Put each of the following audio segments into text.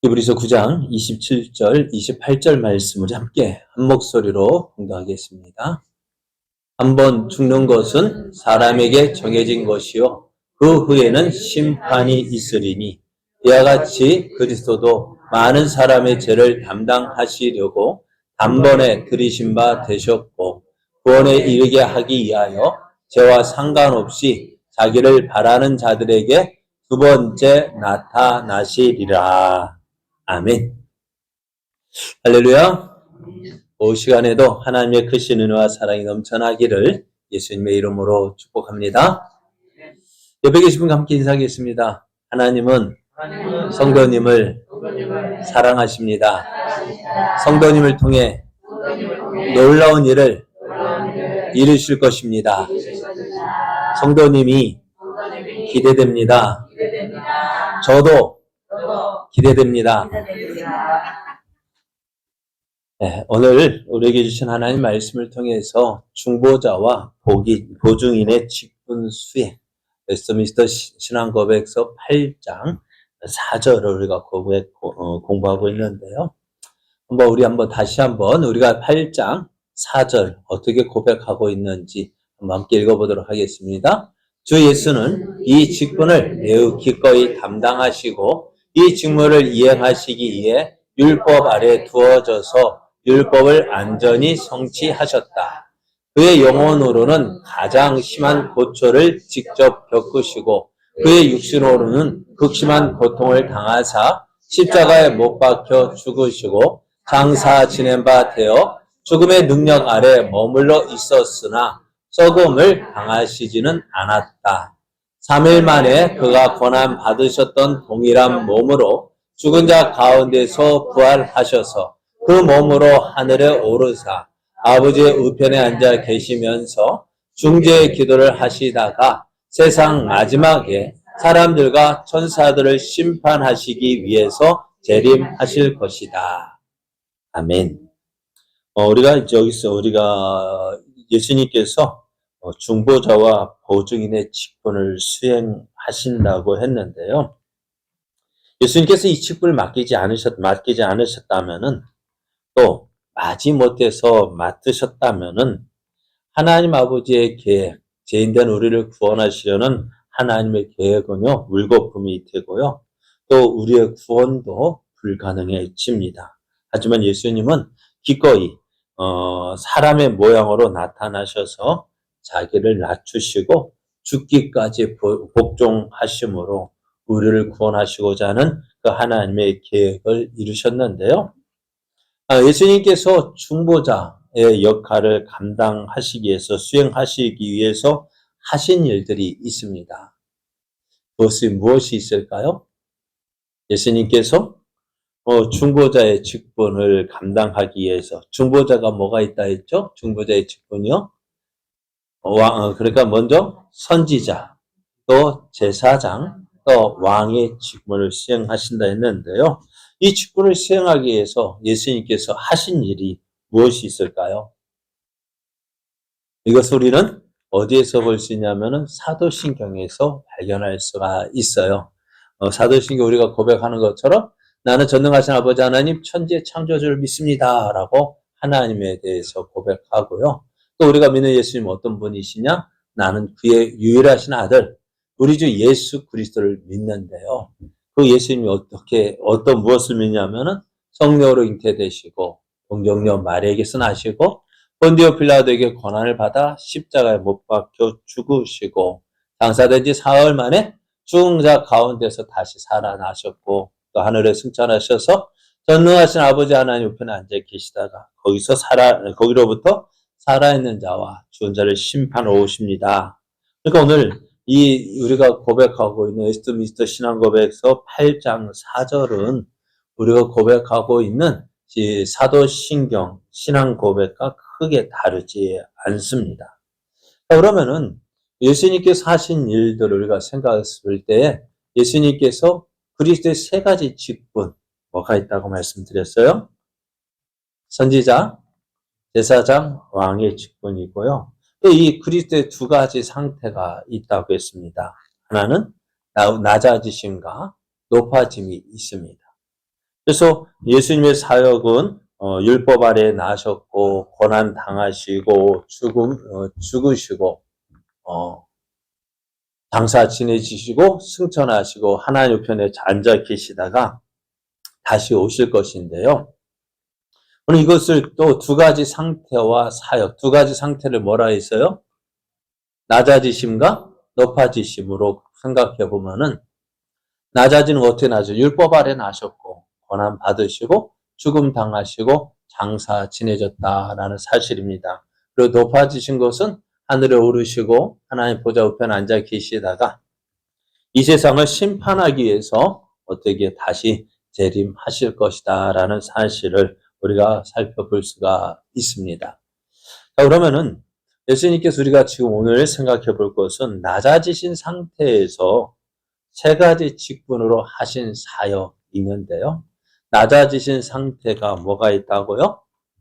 히브리서 9장 27절, 28절 말씀을 함께 한 목소리로 공부하겠습니다. 한번 죽는 것은 사람에게 정해진 것이요 그 후에는 심판이 있으리니 이와 같이 그리스도도 많은 사람의 죄를 담당하시려고 단번에 들이신 바 되셨고 구원에 이르게 하기 위하여 죄와 상관없이 자기를 바라는 자들에게 두 번째 나타나시리라. 아멘. 할렐루야. 이 시간에도 하나님의 크신 은혜와 사랑이 넘쳐나기를 예수님의 이름으로 축복합니다. 옆에 계신 분과 함께 인사하겠습니다. 하나님은 성도님을 사랑하십니다. 성도님을 통해 놀라운 일을 이루실 것입니다. 성도님이 기대됩니다. 저도 기대됩니다. 네, 오늘 우리에게 주신 하나님 말씀을 통해서 중보자와 보증인의 직분 수행, 웨스트민스터 신앙고백서 8장 4절을 우리가 공부하고 있는데요. 다시 한번 우리가 8장 4절 어떻게 고백하고 있는지 함께 읽어보도록 하겠습니다. 주 예수는 이 직분을 매우 기꺼이 담당하시고 이 직무를 이행하시기 위해 율법 아래 두어져서 율법을 안전히 성취하셨다. 그의 영혼으로는 가장 심한 고초를 직접 겪으시고 그의 육신으로는 극심한 고통을 당하사 십자가에 못 박혀 죽으시고 장사 지낸 바 되어 죽음의 능력 아래 머물러 있었으나 썩음을 당하시지는 않았다. 3일 만에 그가 고난 받으셨던 동일한 몸으로 죽은 자 가운데서 부활하셔서 그 몸으로 하늘에 오르사 아버지의 우편에 앉아 계시면서 중재의 기도를 하시다가 세상 마지막에 사람들과 천사들을 심판하시기 위해서 재림하실 것이다. 아멘. 우리가 예수님께서 중보자와 보증인의 직분을 수행하신다고 했는데요. 예수님께서 이 직분을 맡기지 않으셨다면은 또 마지못해서 맡으셨다면은 하나님 아버지의 계획, 죄인된 우리를 구원하시려는 하나님의 계획은요 물거품이 되고요 또 우리의 구원도 불가능해집니다. 하지만 예수님은 기꺼이 사람의 모양으로 나타나셔서 자기를 낮추시고 죽기까지 복종하심으로 우리를 구원하시고자 하는 그 하나님의 계획을 이루셨는데요. 예수님께서 중보자의 역할을 감당하시기 위해서 수행하시기 위해서 하신 일들이 있습니다. 그것이 무엇이 있을까요? 예수님께서 중보자의 직분을 감당하기 위해서 중보자가 뭐가 있다 했죠? 중보자의 직분이요? 그러니까 먼저 선지자, 또 제사장, 또 왕의 직분을 수행하신다 했는데요. 이 직분을 수행하기 위해서 예수님께서 하신 일이 무엇이 있을까요? 이것을 우리는 어디에서 볼 수 있냐면은 사도신경에서 발견할 수가 있어요. 사도신경 우리가 고백하는 것처럼 나는 전능하신 아버지 하나님 천지의 창조주를 믿습니다 라고 하나님에 대해서 고백하고요. 또 우리가 믿는 예수님 어떤 분이시냐? 나는 그의 유일하신 아들 우리 주 예수 그리스도를 믿는데요. 그 예수님이 무엇을 믿냐면은 성령으로 잉태되시고 동정녀 마리아에게서 나시고 본디오 빌라도에게 고난을 받아 십자가에 못 박혀 죽으시고 장사된 지 사흘 만에 죽은 자 가운데서 다시 살아나셨고 또 하늘에 승천하셔서 전능하신 아버지 하나님 우편에 앉아 계시다가 거기로부터 살아있는 자와 죽은 자를 심판하러 오십니다. 그러니까 오늘 우리가 고백하고 있는 웨스트민스터 신앙고백서 8장 4절은 우리가 고백하고 있는 사도신경 신앙고백과 크게 다르지 않습니다. 그러면은 예수님께서 하신 일들을 우리가 생각했을 때 예수님께서 그리스도의 세 가지 직분 뭐가 있다고 말씀드렸어요? 선지자, 제사장, 왕의 직분이고요. 또 이 그리스도의 두 가지 상태가 있다고 했습니다. 하나는 낮아지심과 높아짐이 있습니다. 그래서 예수님의 사역은 율법 아래에 나셨고 고난 당하시고 죽으시고 장사 지내시고 승천하시고 하나님 우편에 앉아 계시다가 다시 오실 것인데요. 오늘 이것을 또 두 가지 상태와 사역, 두 가지 상태를 뭐라 했어요? 낮아지심과 높아지심으로 생각해 보면은 낮아지는 거 어떻게 낮아요? 율법 아래 나셨고 고난 받으시고 죽음 당하시고 장사 지내졌다라는 사실입니다. 그리고 높아지신 것은 하늘에 오르시고 하나님 보좌 우편에 앉아 계시다가 이 세상을 심판하기 위해서 어떻게 다시 재림하실 것이다라는 사실을 우리가 살펴볼 수가 있습니다. 자, 그러면은 예수님께서 우리가 지금 오늘 생각해 볼 것은 낮아지신 상태에서 세 가지 직분으로 하신 사역이 있는데요. 낮아지신 상태가 뭐가 있다고요?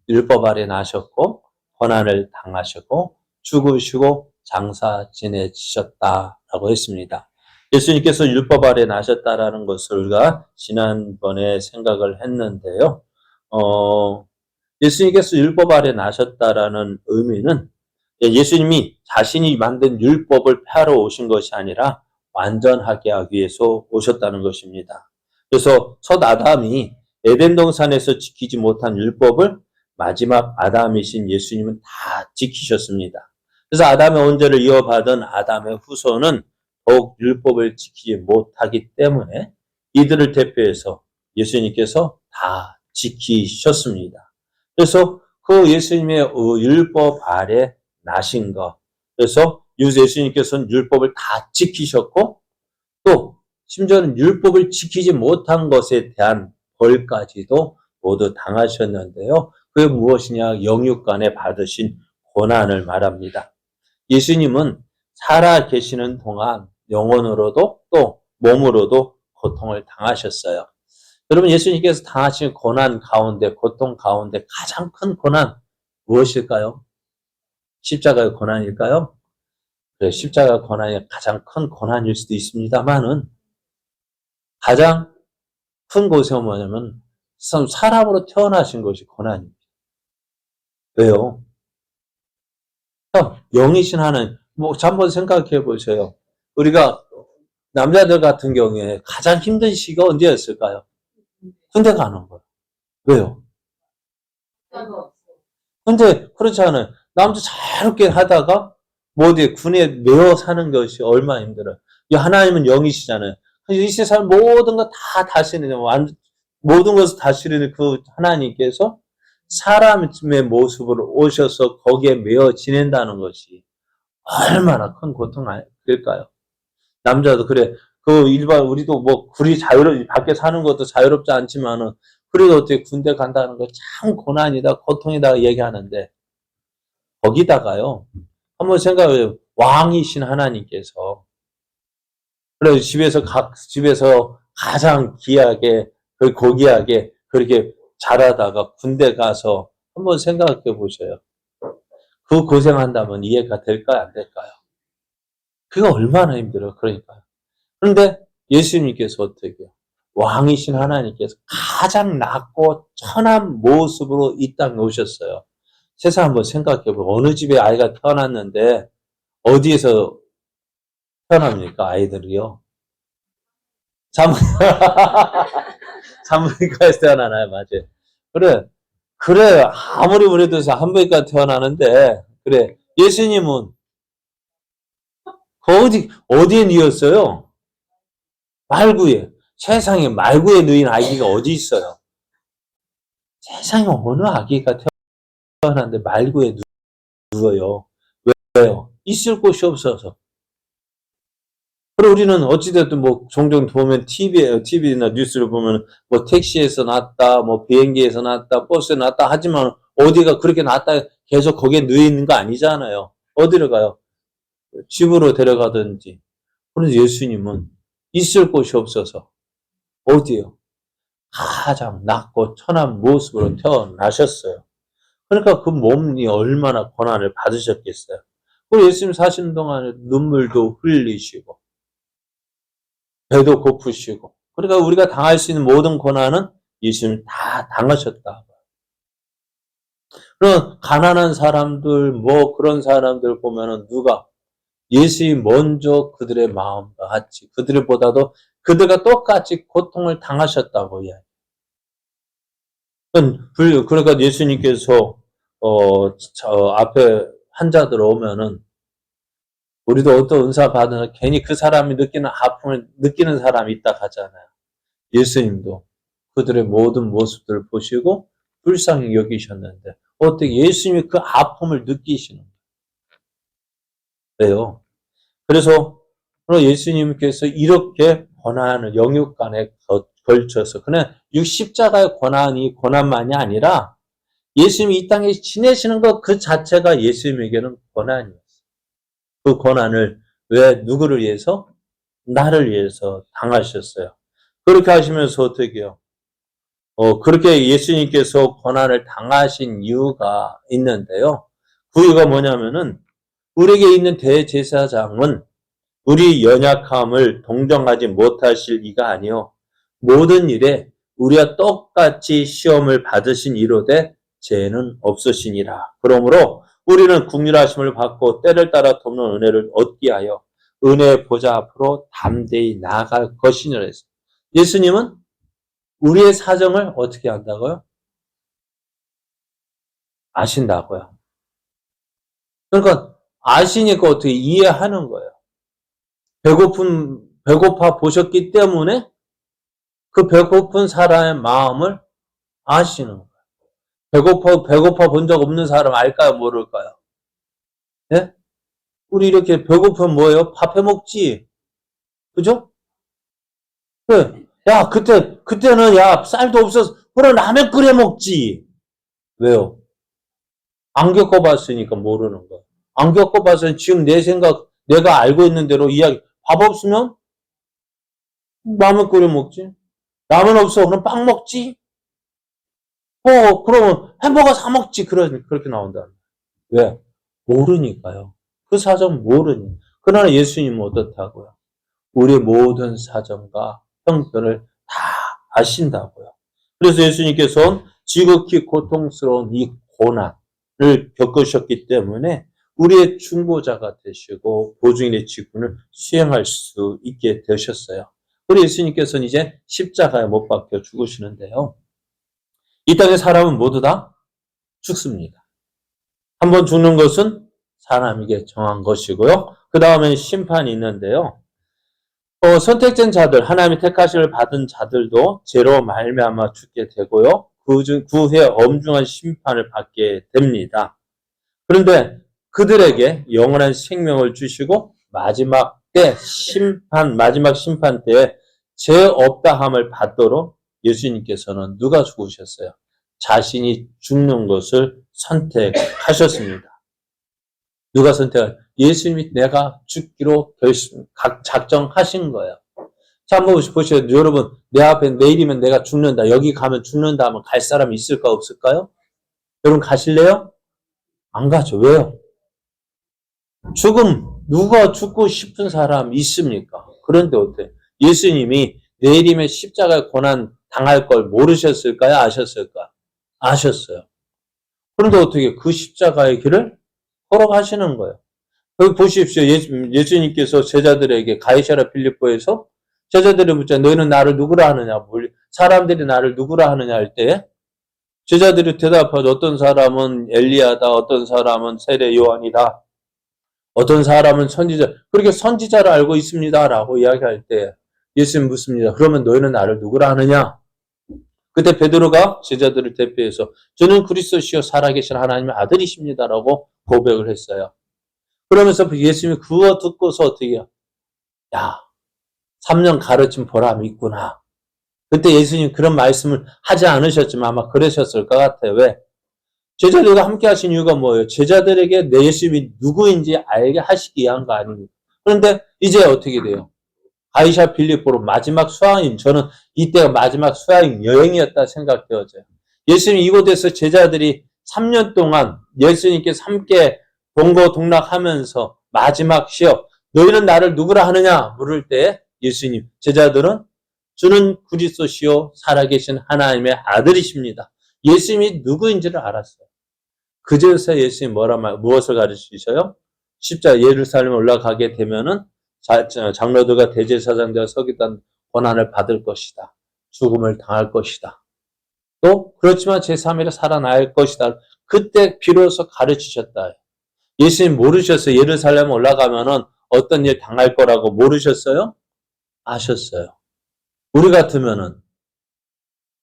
율법 아래 나셨고 고난을 당하시고 죽으시고 장사 지내셨다라고 했습니다. 예수님께서 율법 아래 나셨다라는 것을 우리가 지난번에 생각을 했는데요. 예수님께서 율법 아래 나셨다라는 의미는 예수님이 자신이 만든 율법을 폐하러 오신 것이 아니라 완전하게 하기 위해서 오셨다는 것입니다. 그래서 첫 아담이 에덴 동산에서 지키지 못한 율법을 마지막 아담이신 예수님은 다 지키셨습니다. 그래서 아담의 원죄를 이어받은 아담의 후손은 더욱 율법을 지키지 못하기 때문에 이들을 대표해서 예수님께서 다 지키셨습니다. 그래서 그 예수님의 율법 아래 나신 것. 그래서 예수님께서는 율법을 다 지키셨고 또 심지어는 율법을 지키지 못한 것에 대한 벌까지도 모두 당하셨는데요. 그게 무엇이냐? 영육간에 받으신 고난을 말합니다. 예수님은 살아 계시는 동안 영혼으로도 또 몸으로도 고통을 당하셨어요. 여러분 예수님께서 당하신 고난 가운데 고통 가운데 가장 큰 고난 무엇일까요? 십자가의 고난일까요? 그래, 십자가 고난이 가장 큰 고난일 수도 있습니다만은 가장 큰 고생은 뭐냐면 사람으로 태어나신 것이 고난입니다. 왜요? 영이신 하나님, 한번 생각해 보세요. 우리가 남자들 같은 경우에 가장 힘든 시기가 언제였을까요? 군대 가는 거예요. 왜요? 근데 그렇지 않아요. 남자 자유롭게 하다가 어디 군에 매어 사는 것이 얼마나 힘들어요. 하나님은 영이시잖아요. 이 세상 모든 거 다 다스리는 모든 것을 다스리는 그 하나님께서 사람의 모습으로 오셔서 거기에 매어 지낸다는 것이 얼마나 큰 고통일까요? 남자도 그래. 우리도 우리 밖에 사는 것도 자유롭지 않지만은, 그래도 어떻게 군대 간다는 거 참 고난이다, 고통이다 얘기하는데, 거기다가요, 한번 생각해요. 왕이신 하나님께서, 그래, 집에서 가장 귀하게, 고귀하게, 그렇게 자라다가 군대 가서 한번 생각해 보세요. 그 고생한다면 이해가 될까요? 안 될까요? 그게 얼마나 힘들어요. 그러니까요. 그런데 예수님께서 어떻게 해요? 왕이신 하나님께서 가장 낮고 천한 모습으로 이 땅에 오셨어요. 세상 한번 생각해보세요. 어느 집에 아이가 태어났는데 어디에서 태어납니까? 아이들이요. 산부인과에서 태어나나요? 맞아요. 그래. 아무리 우리도 산부인과 태어나는데, 그래. 예수님은 어디에 누웠어요? 말구에. 세상에 말구에 누인 아기가 어디 있어요? 세상에 어느 아기가 태어났는데 말구에 누워요. 왜요? 있을 곳이 없어서. 그리고 우리는 어찌됐든 종종 보면 TV나 뉴스를 보면 택시에서 났다, 비행기에서 났다, 버스에 났다 하지만 어디가 그렇게 났다 계속 거기에 누워 있는 거 아니잖아요. 어디로 가요? 집으로 데려가든지. 그런데 예수님은 있을 곳이 없어서 어디요? 가장 낮고 천한 모습으로 태어나셨어요. 그러니까 그 몸이 얼마나 고난을 받으셨겠어요. 그리고 예수님 사시는 동안에 눈물도 흘리시고 배도 고프시고, 그러니까 우리가 당할 수 있는 모든 고난은 예수님 다 당하셨다. 그런 가난한 사람들, 뭐 그런 사람들 보면은 누가 예수님이 먼저 그들의 마음과 같이 그들보다도 그들과 똑같이 고통을 당하셨다고 이야기. 그러니까 예수님께서 앞에 환자들 오면은 우리도 어떤 은사 받으면 괜히 그 사람이 느끼는 아픔을 느끼는 사람이 있다 하잖아요. 예수님도 그들의 모든 모습들을 보시고 불쌍히 여기셨는데 어떻게 예수님이 그 아픔을 느끼시는 거예요. 그래서 예수님께서 이렇게 고난을 영육간에 걸쳐서 그냥 십자가의 고난만이 아니라 예수님이 이 땅에 지내시는 것 그 자체가 예수님에게는 고난이었어요. 그 고난을 왜 누구를 위해서? 나를 위해서 당하셨어요. 그렇게 하시면서 어떻게 해요? 그렇게 예수님께서 고난을 당하신 이유가 있는데요. 그 이유가 뭐냐면은 우리에게 있는 대제사장은 우리 연약함을 동정하지 못하실 이가 아니요 모든 일에 우리와 똑같이 시험을 받으신 이로되 죄는 없으시니라. 그러므로 우리는 긍휼하심을 받고 때를 따라 돕는 은혜를 얻기 하여 은혜의 보좌 앞으로 담대히 나아갈 것이니라 했어요. 예수님은 우리의 사정을 어떻게 한다고요? 아신다고요. 그러니까 아시니까 어떻게 이해하는 거예요. 배고파 보셨기 때문에 그 배고픈 사람의 마음을 아시는 거예요. 배고파 본 적 없는 사람 알까요? 모를까요? 예? 우리 이렇게 배고프면 뭐예요? 밥 해 먹지. 그죠? 그래. 야, 그때는 야, 쌀도 없어서, 그럼 라면 끓여 먹지. 왜요? 안 겪어봤으니까 모르는 거. 안 겪어봤으니 지금 내 생각, 내가 알고 있는 대로 이야기. 밥 없으면 라면 끓여 먹지. 라면 없어. 그럼 빵 먹지. 그러면 햄버거 사 먹지. 그렇게 나온다. 왜? 모르니까요. 그 사정 모르니. 그러나 예수님은 어떻다고요? 우리의 모든 사정과 형편을 다 아신다고요. 그래서 예수님께서는 지극히 고통스러운 이 고난을 겪으셨기 때문에 우리의 중보자가 되시고 보증인의 직분을 수행할 수 있게 되셨어요. 그리고 예수님께서는 이제 십자가에 못 박혀 죽으시는데요. 이 땅의 사람은 모두 다 죽습니다. 한번 죽는 것은 사람에게 정한 것이고요. 그 다음에 심판이 있는데요. 선택된 자들, 하나님의 택하심을 받은 자들도 죄로 말미암아 죽게 되고요. 그 후에 엄중한 심판을 받게 됩니다. 그런데 그들에게 영원한 생명을 주시고 마지막 심판 때에 죄 없다함을 받도록 예수님께서는 누가 죽으셨어요? 자신이 죽는 것을 선택하셨습니다. 누가 예수님이 내가 죽기로 작정하신 거예요. 자, 한번 보시죠. 여러분, 내 앞에 내일이면 내가 죽는다. 여기 가면 죽는다 하면 갈 사람이 있을까, 없을까요? 여러분, 가실래요? 안 가죠. 왜요? 누가 죽고 싶은 사람 있습니까? 그런데 어때? 예수님이 내일이면 십자가의 고난 당할 걸 모르셨을까요? 아셨을까요? 아셨어요. 그런데 어떻게 그 십자가의 길을 걸어가시는 거예요. 여기 보십시오. 예수님께서 제자들에게 가이사랴 빌립보에서 제자들이 묻자 너희는 나를 누구라 하느냐? 사람들이 나를 누구라 하느냐 할 때 제자들이 대답하죠. 어떤 사람은 엘리야다. 어떤 사람은 세례 요한이다. 어떤 사람은 선지자. 그렇게 선지자를 알고 있습니다. 라고 이야기할 때 예수님 묻습니다. 그러면 너희는 나를 누구라 하느냐? 그때 베드로가 제자들을 대표해서 저는 그리스도시요 살아계신 하나님의 아들이십니다라고 고백을 했어요. 그러면서 예수님이 그거 듣고서 어떻게 해요? 야, 3년 가르친 보람이 있구나. 그때 예수님 그런 말씀을 하지 않으셨지만 아마 그러셨을 것 같아요. 왜? 제자들과 함께 하신 이유가 뭐예요? 제자들에게 내 예수님이 누구인지 알게 하시기 위한 거 아닙니까? 그런데 이제 어떻게 돼요? 가이사 빌립보로 마지막 수학여행, 저는 이때가 마지막 수학여행 여행이었다 생각되어져요. 예수님 이곳에서 제자들이 3년 동안 예수님께서 함께 동거동락하면서 마지막 시험, 너희는 나를 누구라 하느냐 물을 때 예수님, 제자들은 주는 그리스도시요 살아계신 하나님의 아들이십니다. 예수님이 누구인지를 알았어요. 그제서 예수님이 무엇을 가르치셔요? 십자가 예루살렘에 올라가게 되면은 장로들과 대제사장들과 서기관 고난을 받을 것이다. 죽음을 당할 것이다. 또 그렇지만 제3일에 살아날 것이다. 그때 비로소 가르치셨다. 예수님 모르셨어요. 예루살렘 올라가면은 어떤 일 당할 거라고 모르셨어요? 아셨어요. 우리 같으면은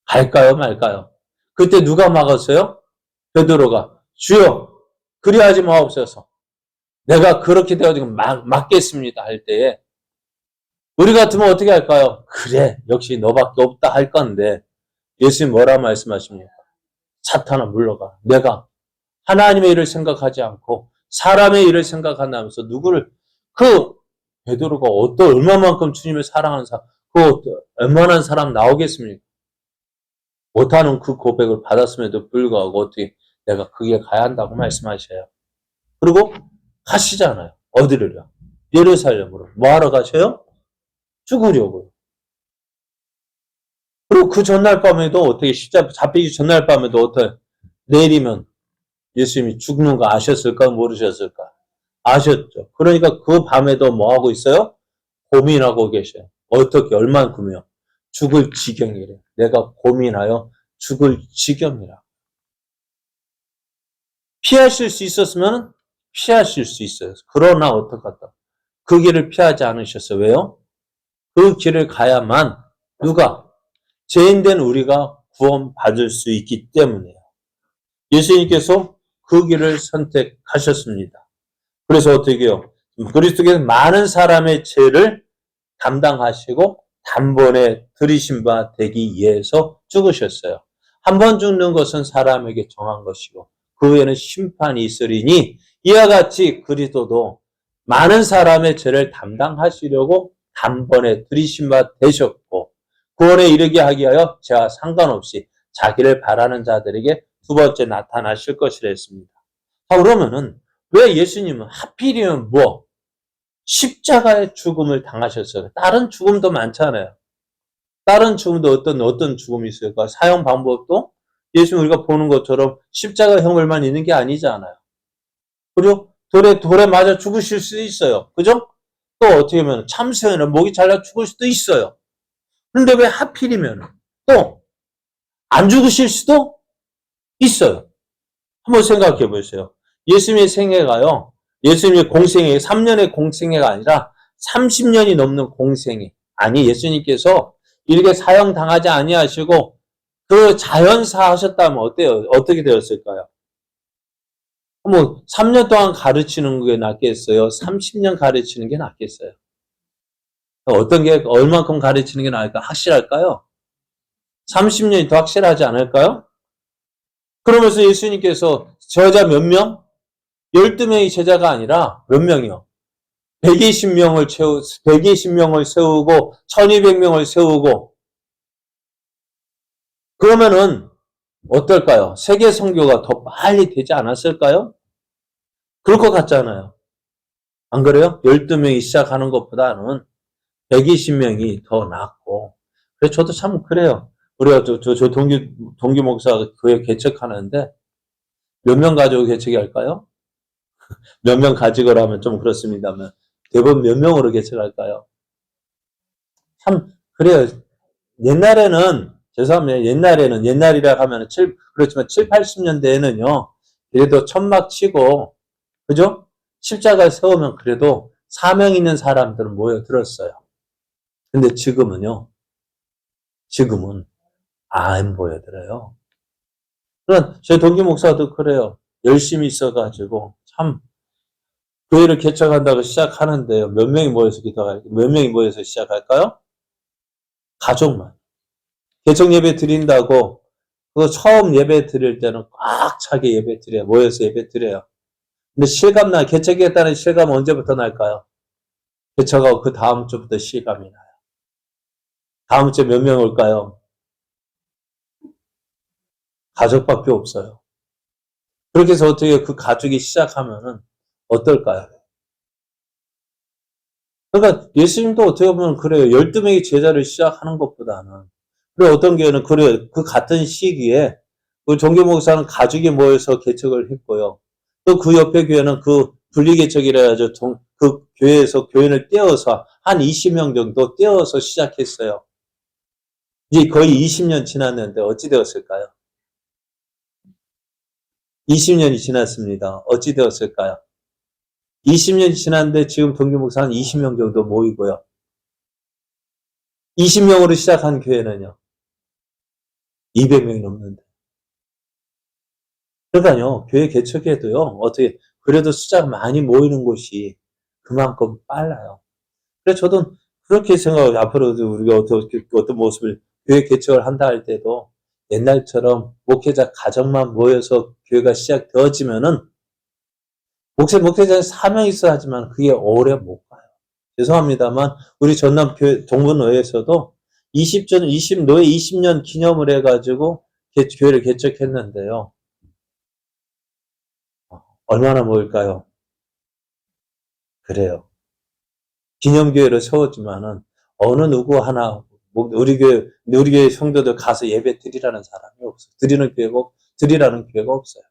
갈까요, 말까요? 그때 누가 막았어요? 베드로가 주여 그리하지 마옵소서. 내가 그렇게 되어지고 막겠습니다 할 때에 우리 같으면 어떻게 할까요? 그래 역시 너밖에 없다 할 건데 예수님 뭐라 말씀하십니까? 사탄아 물러가. 내가 하나님의 일을 생각하지 않고 사람의 일을 생각한다면서 누구를 베드로가 얼마만큼 주님을 사랑하는 사람 웬만한 사람 나오겠습니까? 못하는 그 고백을 받았음에도 불구하고 어떻게 내가 거기에 가야 한다고 말씀하셔요. 그리고 가시잖아요. 어디를요? 예루살렘으로. 뭐하러 가셔요? 죽으려고요. 그리고 그 전날 밤에도 어떻게 십자가 잡히기 전날 밤에도 어떻게 내리면 예수님이 죽는 거 아셨을까? 모르셨을까? 아셨죠. 그러니까 그 밤에도 뭐 하고 있어요? 고민하고 계셔요. 어떻게 얼만큼이요? 죽을 지경이래. 내가 고민하여 죽을 지경이라. 피하실 수 있었으면 피하실 수 있어요. 그러나 어떡하다. 그 길을 피하지 않으셨어요. 왜요? 그 길을 가야만 누가? 죄인된 우리가 구원받을 수 있기 때문이에요. 예수님께서 그 길을 선택하셨습니다. 그래서 어떻게 해요? 그리스도께서 많은 사람의 죄를 담당하시고 단번에 들이신 바 되기 위해서 죽으셨어요. 한 번 죽는 것은 사람에게 정한 것이고 그 후에는 심판이 있으리니 이와 같이 그리스도도 많은 사람의 죄를 담당하시려고 단번에 들이신 바 되셨고 구원에 이르게 하기 위하여 죄와 상관없이 자기를 바라는 자들에게 두 번째 나타나실 것이라 했습니다. 그러면은 왜 예수님은 하필이면 십자가의 죽음을 당하셨어요. 다른 죽음도 많잖아요. 다른 죽음도 어떤 죽음이 있을까? 사형 방법도 예수님 우리가 보는 것처럼 십자가형을만 있는 게 아니잖아요. 그리고 돌에 맞아 죽으실 수도 있어요. 그죠? 또 어떻게 보면 참새는 목이 잘라 죽을 수도 있어요. 그런데 왜 하필이면 또 안 죽으실 수도 있어요. 한번 생각해 보세요. 예수님의 생애가요. 예수님의 공생애 3년의 공생애가 아니라 30년이 넘는 공생애. 아니 예수님께서 이렇게 사형 당하지 아니하시고 그 자연사 하셨다면 어때요? 어떻게 되었을까요? 3년 동안 가르치는 게 낫겠어요? 30년 가르치는 게 낫겠어요? 어떤 게 얼만큼 가르치는 게 나을까? 확실할까요? 30년이 더 확실하지 않을까요? 그러면서 예수님께서 제자 몇 명? 12명의 제자가 아니라 몇 명이요? 120명을 세우고 1200명을 세우고 그러면은 어떨까요? 세계 선교가 더 빨리 되지 않았을까요? 그럴 것 같잖아요. 안 그래요? 12명이 시작하는 것보다는 120명이 더 낫고 그래서 저도 참 그래요. 우리가 저 동기 목사가 교회 개척하는데 몇 명 가지고 개척할까요? 몇 명 가지고라 하면 좀 그렇습니다만 대부분 몇 명으로 개척할까요? 참 그래요. 옛날에는 죄송합니다. 옛날이라 하면 그렇지만 7, 80년대에는요. 그래도 천막 치고 그죠? 십자가 세우면 그래도 사명 있는 사람들은 모여들었어요. 근데 지금은 안 보여들어요. 그런 저희 동기 목사도 그래요. 열심히 있어가지고 참 교회를 개척한다고 시작하는데요. 몇 명이 모여서 기도할까요? 몇 명이 모여서 시작할까요? 가족만. 개척 예배 드린다고 그 처음 예배 드릴 때는 꽉 차게 예배 드려요. 모여서 예배 드려요. 근데 개척했다는 실감 언제부터 날까요? 개척하고 그 다음 주부터 실감이 나요. 다음 주에 몇 명 올까요? 가족밖에 없어요. 그렇게 해서 어떻게 그 가족이 시작하면은 어떨까요? 그러니까 예수님도 어떻게 보면 그래요. 12명의 제자를 시작하는 것보다는. 그리고 어떤 교회는 그래요. 그 같은 시기에 그 종교 목사는 가족이 모여서 개척을 했고요. 또 그 옆에 교회는 그 분리개척이라 해가지고 그 교회에서 교인을 떼어서 한 20명 정도 떼어서 시작했어요. 이제 거의 20년 지났는데 어찌 되었을까요? 20년이 지났습니다. 어찌 되었을까요? 20년이 지났는데 지금 동교 목사 한 20명 정도 모이고요. 20명으로 시작한 교회는요. 200명이 넘는데. 그러니까요. 교회 개척에도요. 어떻게 그래도 숫자가 많이 모이는 곳이 그만큼 빨라요. 그래서 저도 그렇게 생각하고 앞으로도 우리가 어떤 모습을 교회 개척을 한다 할 때도 옛날처럼 목회자 가정만 모여서 교회가 시작되어지면은 목회자는 사명 있어야 하지만 그게 오래 못 가요. 죄송합니다만 우리 전남교회 동문회에서도 노예 20년 기념을 해가지고 교회를 개척했는데요. 얼마나 모일까요? 그래요. 기념교회를 세웠지만은 어느 누구 하나 우리 교회 성도들 가서 예배 드리라는 사람이 없어요. 드리라는 교회가 없어요.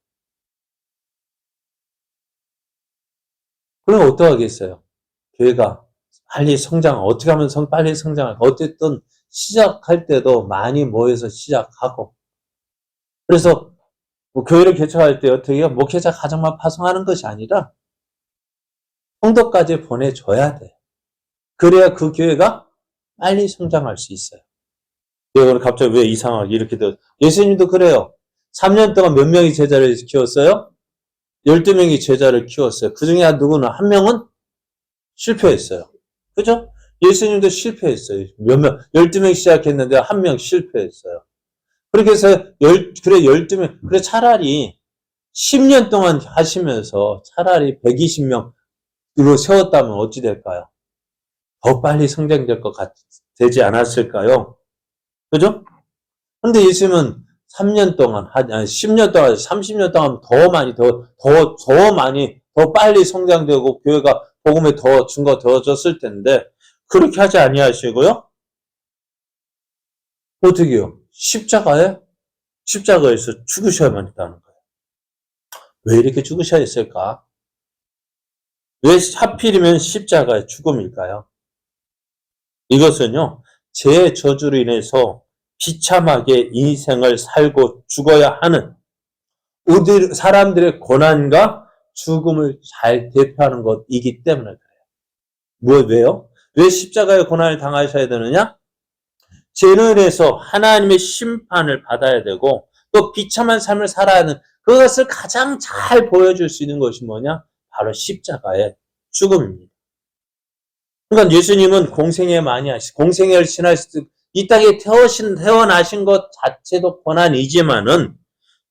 그럼 어떡하겠어요? 교회가 빨리 어떻게 하면 빨리 성장할까? 어쨌든 시작할 때도 많이 모여서 시작하고. 그래서 뭐 교회를 개척할 때 어떻게 해요? 목회자 가정만 파송하는 것이 아니라 성도까지 보내줘야 돼. 그래야 그 교회가 빨리 성장할 수 있어요. 오늘 갑자기 왜 이상하게 이렇게 예수님도 그래요. 3년 동안 몇 명이 제자를 키웠어요? 12명이 제자를 키웠어요. 그 중에 누구는 한 명은 실패했어요. 그죠? 예수님도 실패했어요. 12명 시작했는데 한 명 실패했어요. 그렇게 해서, 그래, 12명, 그래, 차라리 10년 동안 하시면서 차라리 120명으로 세웠다면 어찌 될까요? 더 빨리 성장될 되지 않았을까요? 그죠? 근데 예수님은 3년 동안, 아니, 10년 동안, 30년 동안 더 많이, 더 빨리 성장되고 교회가 복음에 더 증거되어졌을 텐데, 그렇게 하지 아니하시고요? 어떻게요? 십자가에서 죽으셔야만 했다는 거예요. 왜 이렇게 죽으셔야 했을까? 왜 하필이면 십자가의 죽음일까요? 이것은요, 제 저주로 인해서 비참하게 인생을 살고 죽어야 하는 사람들의 고난과 죽음을 잘 대표하는 것이기 때문에 그래요. 왜요? 왜 십자가의 고난을 당하셔야 되느냐? 죄로 인해서 하나님의 심판을 받아야 되고 또 비참한 삶을 살아야 하는 그것을 가장 잘 보여줄 수 있는 것이 뭐냐? 바로 십자가의 죽음입니다. 그러니까 예수님은 공생애를 지나실 이 땅에 태어나신 것 자체도 고난이지만은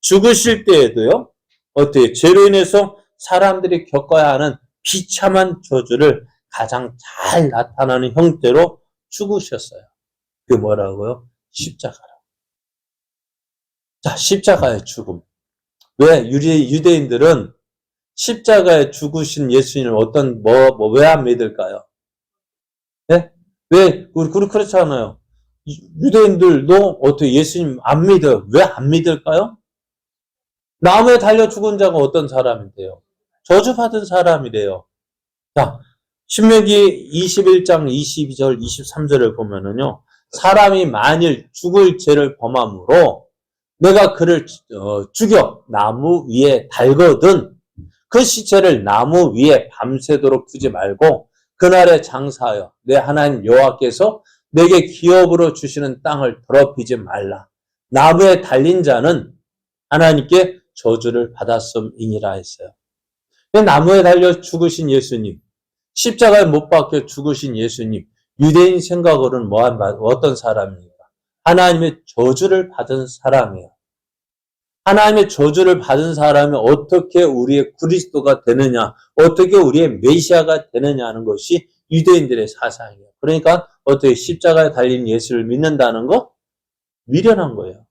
죽으실 때에도요, 어때요? 죄로 인해서 사람들이 겪어야 하는 비참한 저주를 가장 잘 나타나는 형태로 죽으셨어요. 그게 뭐라고요? 십자가라고. 자, 십자가의 죽음. 왜 유대인들은 십자가에 죽으신 예수님을 왜 안 믿을까요? 네? 우리 그렇잖아요. 유대인들도 어떻게 예수님 안 믿어요? 왜 안 믿을까요? 나무에 달려 죽은 자가 어떤 사람인데요? 저주받은 사람이래요. 자, 신명기 21장 22절, 23절을 보면은요, 사람이 만일 죽을 죄를 범함으로 내가 그를 죽여 나무 위에 달거든 그 시체를 나무 위에 밤새도록 두지 말고 그날에 장사하여 내 하나님 여호와께서 내게 기업으로 주시는 땅을 더럽히지 말라. 나무에 달린 자는 하나님께 저주를 받았음이니라 했어요. 나무에 달려 죽으신 예수님, 십자가에 못 박혀 죽으신 예수님, 유대인 생각으로는 어떤 사람입니까? 하나님의 저주를 받은 사람이에요. 하나님의 저주를 받은 사람이 어떻게 우리의 그리스도가 되느냐, 어떻게 우리의 메시아가 되느냐 하는 것이 유대인들의 사상이에요. 그러니까 어떻게 십자가에 달린 예수를 믿는다는 거? 미련한 거예요.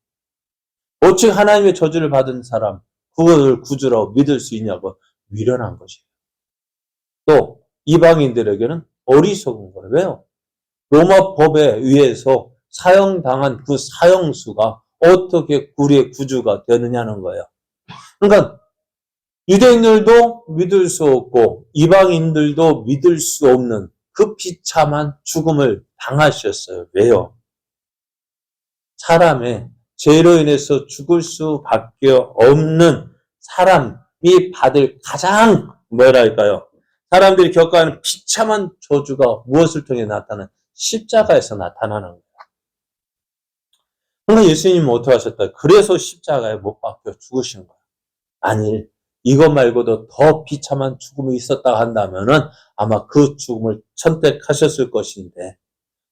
어떻게 하나님의 저주를 받은 사람, 그것을 구주라고 믿을 수 있냐고 미련한 것이에요. 또 이방인들에게는 어리석은 거예요. 왜요? 로마 법에 의해서 사형당한 그 사형수가 어떻게 우리의 구주가 되느냐는 거예요. 그러니까 유대인들도 믿을 수 없고 이방인들도 믿을 수 없는 그 비참한 죽음을 당하셨어요. 왜요? 사람의 죄로 인해서 죽을 수밖에 없는 사람이 받을 가장 뭐랄까요? 사람들이 겪어하는 비참한 저주가 무엇을 통해 나타나는 십자가에서 나타나는 거예요. 그러니까 예수님은 어떻게 하셨다? 그래서 십자가에 못 박혀 죽으신 거예요. 아니, 이것 말고도 더 비참한 죽음이 있었다 한다면은 아마 그 죽음을 선택하셨을 것인데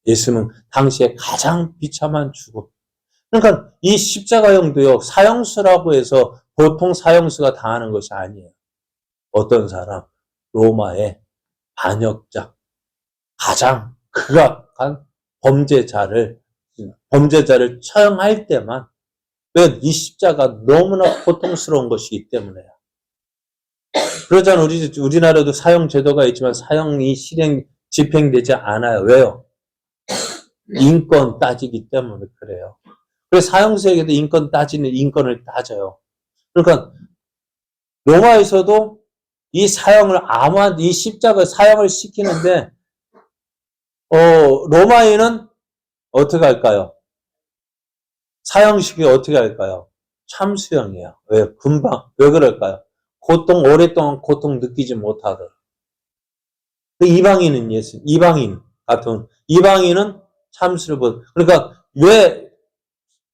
예수님은 당시에 가장 비참한 죽음. 그러니까 이 십자가형도요, 사형수라고 해서 보통 사형수가 당하는 것이 아니에요. 어떤 사람, 로마의 반역자, 가장 극악한 범죄자를 처형할 때만, 왜 이 십자가 너무나 고통스러운 것이기 때문에요. 그러잖아, 우리나라도 사형 제도가 있지만 사형이 집행되지 않아요. 왜요? 인권 따지기 때문에 그래요. 그래서 사형수에게도 인권을 따져요. 그러니까 로마에서도 이 사형을 이 십자가 사형을 시키는데 로마인은 어떻게 할까요? 사형식이 어떻게 할까요? 참수형이에요. 왜? 왜 그럴까요? 오랫동안 고통 느끼지 못하더라. 이방인은 참수를 그러니까 왜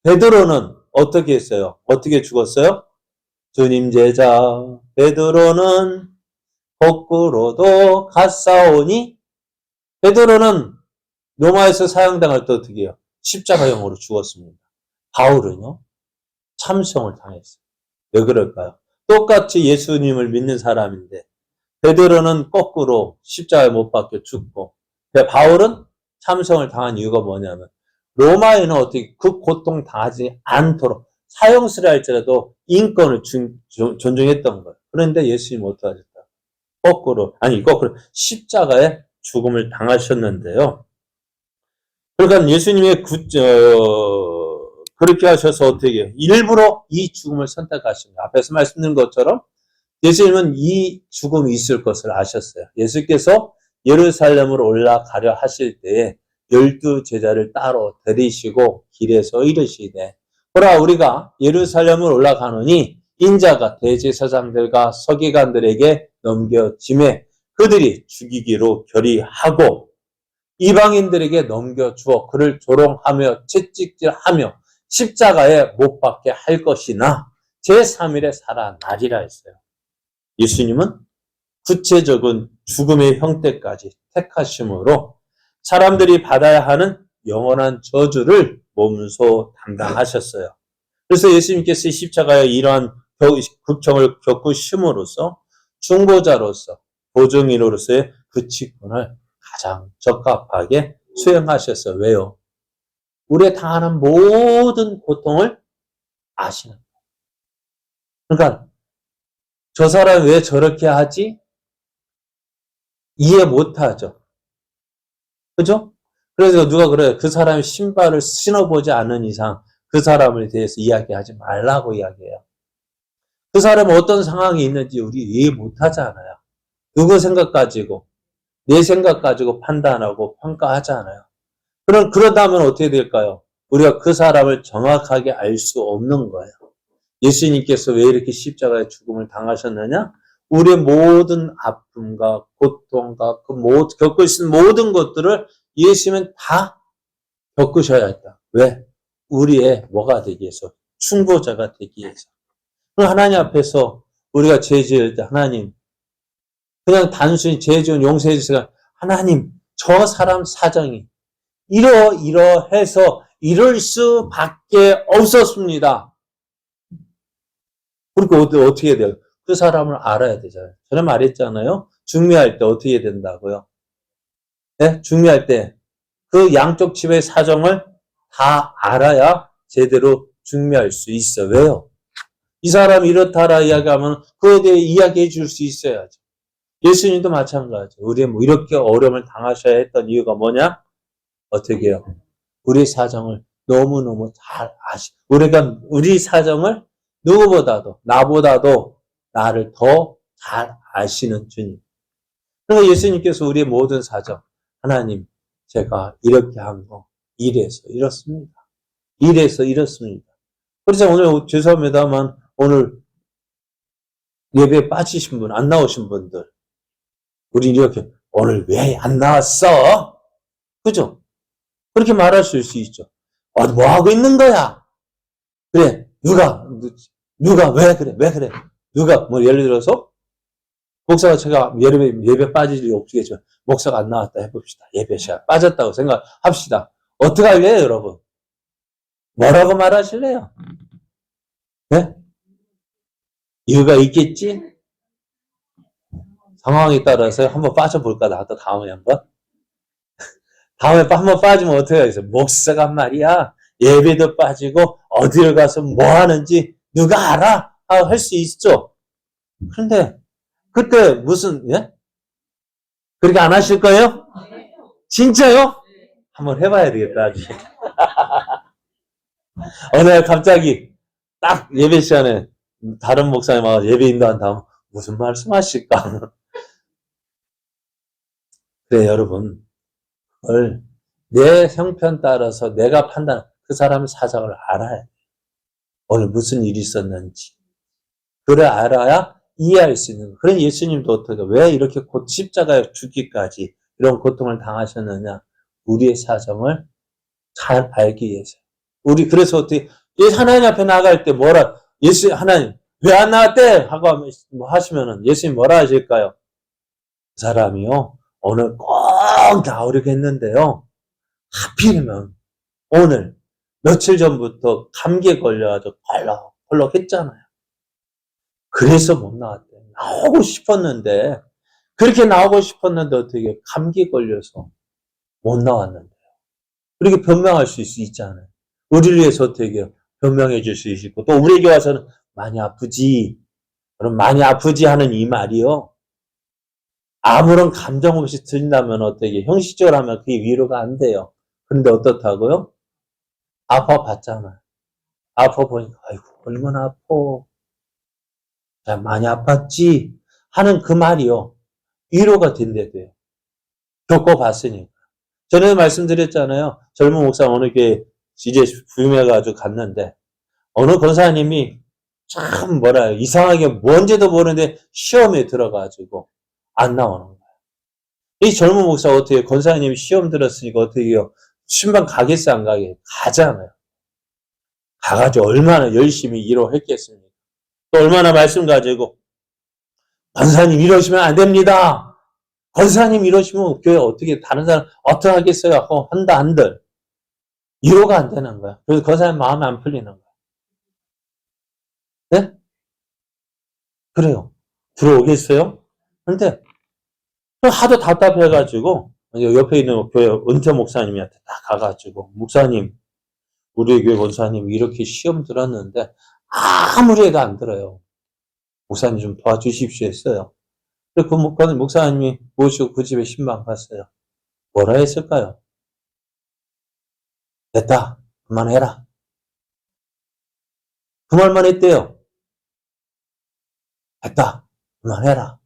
베드로는 어떻게 했어요? 어떻게 죽었어요? 주님 제자 베드로는 거꾸로도 갔사오니, 베드로는 로마에서 사형당할 때 어떻게 해요? 십자가형으로 죽었습니다. 바울은요? 참수형을 당했어요. 왜 그럴까요? 똑같이 예수님을 믿는 사람인데 베드로는 거꾸로 십자가에 못 박혀 죽고 바울은 참수형을 당한 이유가 뭐냐면 로마에는 어떻게 그 고통 당하지 않도록 사형수를 할지라도 인권을 존중했던 거예요. 그런데 예수님은 어떻게 하셨다? 거꾸로 십자가에 죽음을 당하셨는데요. 그러니까 예수님의 그렇게 하셔서 어떻게 해요? 일부러 이 죽음을 선택하십니다. 앞에서 말씀드린 것처럼 예수님은 이 죽음이 있을 것을 아셨어요. 예수께서 예루살렘으로 올라가려 하실 때에 12 제자를 따로 데리시고 길에서 이르시되, 보라, 우리가 예루살렘을 올라가노니 인자가 대제사장들과 서기관들에게 넘겨짐에 그들이 죽이기로 결의하고 이방인들에게 넘겨주어 그를 조롱하며 채찍질하며 십자가에 못 박게 할 것이나 제3일에 살아나리라 했어요. 예수님은 구체적인 죽음의 형태까지 택하심으로 사람들이 받아야 하는 영원한 저주를 몸소 담당하셨어요. 그래서 예수님께서 십자가에 이러한 극형을 겪으심으로써 중보자로서 보증인으로서의 그 직분을 가장 적합하게 수행하셨어요. 왜요? 우리의 당하는 모든 고통을 아시는 거예요. 그러니까 저 사람 왜 저렇게 하지? 이해 못하죠. 그죠? 그래서 누가 그래요. 그 사람의 신발을 신어보지 않은 이상 그 사람에 대해서 이야기하지 말라고 이야기해요. 그 사람은 어떤 상황이 있는지 우리 이해 못하잖아요. 누구 생각 가지고, 내 생각 가지고 판단하고 평가하잖아요. 그러다면 어떻게 될까요? 우리가 그 사람을 정확하게 알 수 없는 거예요. 예수님께서 왜 이렇게 십자가의 죽음을 당하셨느냐? 우리의 모든 아픔과 고통과 겪을 수 있는 모든 것들을 예수님은 다 겪으셔야 했다. 왜? 우리의 뭐가 되기 위해서? 충고자가 되기 위해서. 하나님 앞에서 우리가 죄 지을 때 하나님, 그냥 단순히 죄 지은 용서해 주세요. 하나님, 저 사람 사정이 이러해서 이럴 수밖에 없었습니다. 그러니까 어떻게 돼요? 그 사람을 알아야 되잖아요. 전에 말했잖아요. 중매할 때 어떻게 된다고요? 네? 중매할 때 그 양쪽 집의 사정을 다 알아야 제대로 중매할 수 있어요. 왜요? 이 사람이 이렇다라 이야기하면 그에 대해 이야기해 줄 수 있어야죠. 예수님도 마찬가지. 우리 뭐 이렇게 어려움을 당하셔야 했던 이유가 뭐냐? 어떻게 해요? 우리 사정을 너무너무 잘 우리가 우리 사정을 누구보다도, 나보다도 나를 더 잘 아시는 주님. 그래서 예수님께서 우리의 모든 사정, 하나님, 제가 이렇게 한 거, 이래서 이렇습니다. 이래서 이렇습니다. 그래서 오늘 죄송합니다만, 오늘 예배에 빠지신 분, 안 나오신 분들, 우리 이렇게, 오늘 왜 안 나왔어? 그죠? 그렇게 말할 수 있죠. 뭐 하고 있는 거야? 그래, 누가, 왜 그래, 왜 그래? 누가, 뭐, 예를 들어서, 목사가 제가 예배 빠질 일이 없겠지만, 목사가 안 나왔다 해봅시다. 예배 시간 빠졌다고 생각합시다. 어떻게 할래요, 여러분? 뭐라고 말하실래요? 네? 이유가 있겠지? 상황에 따라서 한번 빠져볼까, 나도 다음에 한번? 다음에 한번 빠지면 어떻게 하겠어요? 목사가 말이야, 예배도 빠지고, 어디를 가서 뭐 하는지 누가 알아? 할 수 있죠? 그런데, 그때 무슨, 예? 그렇게 안 하실 거예요? 진짜요? 한번 해봐야 되겠다, 나중에. 어느 날 갑자기 딱 예배 시간에 다른 목사님 와서 예배 인도한 다음 무슨 말씀하실까? 그래, 여러분. 그걸 내 형편 따라서 내가 그 사람의 사정을 알아야 돼. 오늘 무슨 일이 있었는지. 그래 알아야 이해할 수 있는 거. 그래 예수님도 어떻게 왜 이렇게 십자가에 죽기까지 이런 고통을 당하셨느냐. 우리의 사정을 잘 알기 위해서. 우리 그래서 어떻게 하나님 앞에 나갈 때 하나님 왜 안 나왔대? 하고 하시면은 예수님 뭐라 하실까요? 그 사람이요 오늘 꼭 나오려겠는데요. 하필이면 오늘 며칠 전부터 감기에 걸려가지고 펄럭펄럭 했잖아요. 그래서 못 나왔대. 나오고 싶었는데 그렇게 나오고 싶었는데 어떻게 감기 걸려서 못 나왔는데요. 그렇게 변명할 수 있잖아요. 우리를 위해서 어떻게 변명해 줄 수 있고 또 우리에게 와서는 많이 아프지. 그럼 많이 아프지 하는 이 말이요. 아무런 감정 없이 들린다면 어떻게 형식적으로 하면 그게 위로가 안 돼요. 그런데 어떻다고요? 아파 봤잖아. 아파 보니까 아이고 얼마나 아파. 자, 많이 아팠지 하는 그 말이요. 위로가 된대도요. 겪어봤으니까. 전에 말씀드렸잖아요. 젊은 목사 어느 게 이제 부임해가지고 갔는데 어느 권사님이 참 이상하게 뭔지도 모르는데 시험에 들어가지고 안 나오는 거예요. 이 젊은 목사 어떻게 권사님이 시험 들었으니까 어떻게 해요? 신방 가겠어 안 가게? 가잖아요. 가가지고 얼마나 열심히 일을 했겠습니까? 또 얼마나 말씀 가지고 권사님 이러시면 안 됩니다. 권사님 이러시면 교회 어떻게 다른 사람 어떻게 하겠어요? 하고 한다 한들 위로가 안 되는 거야. 그래서 권사님 마음이 안 풀리는 거야. 네? 그래요. 들어오겠어요? 근데 하도 답답해가지고 옆에 있는 교회 은퇴 목사님한테 딱 가가지고 목사님 우리 교회 권사님 이렇게 시험 들었는데 아무리 해도 안 들어요. 목사님 좀 도와주십시오 했어요. 그 목사님이 모시고 그 집에 신방 갔어요. 뭐라 했을까요? 됐다. 그만해라. 그 말만 했대요. 됐다. 그만해라.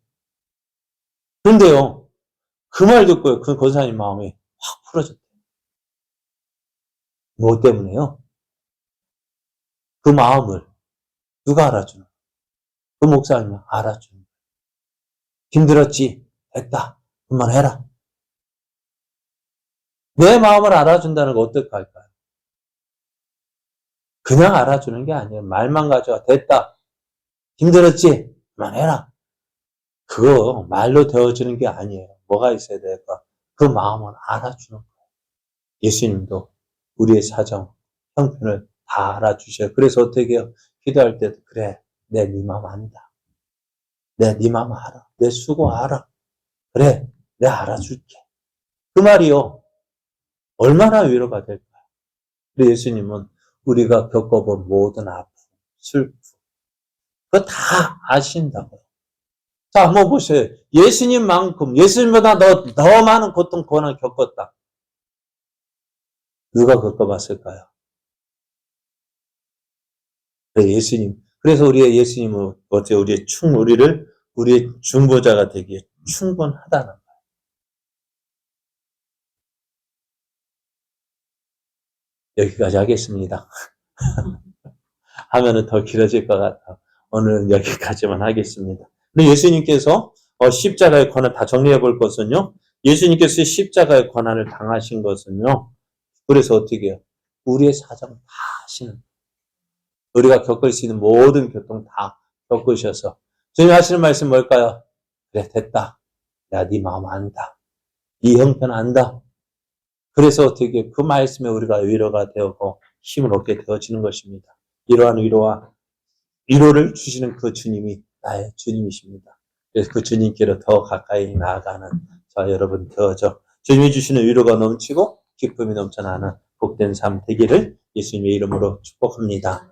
근데요. 그 말 듣고요. 그 권사님 마음이 확 풀어졌대요. 뭐 때문에요? 그 마음을 누가 알아주나? 그 목사님이 알아주는 거예요. 힘들었지? 됐다. 그만해라. 내 마음을 알아준다는 거 어떻게 할까요? 그냥 알아주는 게 아니에요. 말만 가져와. 됐다. 힘들었지? 그만해라. 그거 말로 되어지는 게 아니에요. 뭐가 있어야 될까? 그 마음을 알아주는 거예요. 예수님도 우리의 사정, 형편을 다 알아주셔요. 그래서 어떻게 해요? 기도할 때도 그래, 내 네 마음 안다. 내 네 마음 알아. 내 수고 알아. 그래, 내가 알아줄게. 그 말이요. 얼마나 위로가 될까요? 우리 예수님은 우리가 겪어본 모든 아픔, 슬픔, 그거 다 아신다고요. 자, 한번 보세요. 예수님만큼, 예수님보다 더 많은 고통, 고난을 겪었다. 누가 겪어봤을까요? 예수님. 그래서 우리의 예수님은 어째 우리의 중보자가 되기에 충분하다는 거예요. 여기까지 하겠습니다. 하면은 더 길어질 것 같아. 오늘은 여기까지만 하겠습니다. 근데 예수님께서 십자가의 권한 다 정리해 볼 것은요. 예수님께서 십자가의 권한을 당하신 것은요. 그래서 어떻게 해요? 우리의 사정 다 하시는, 우리가 겪을 수 있는 모든 고통 다 겪으셔서 주님 하시는 말씀 뭘까요? 그래, 됐다. 내가 네 마음 안다. 네 형편 안다. 그래서 어떻게 그 말씀에 우리가 위로가 되고 힘을 얻게 되어지는 것입니다. 이러한 위로를 주시는 그 주님이 나의 주님이십니다. 그래서 그 주님께로 더 가까이 나아가는 저 여러분 되어져 주님이 주시는 위로가 넘치고 기쁨이 넘쳐나는 복된 삶 되기를 예수님의 이름으로 축복합니다.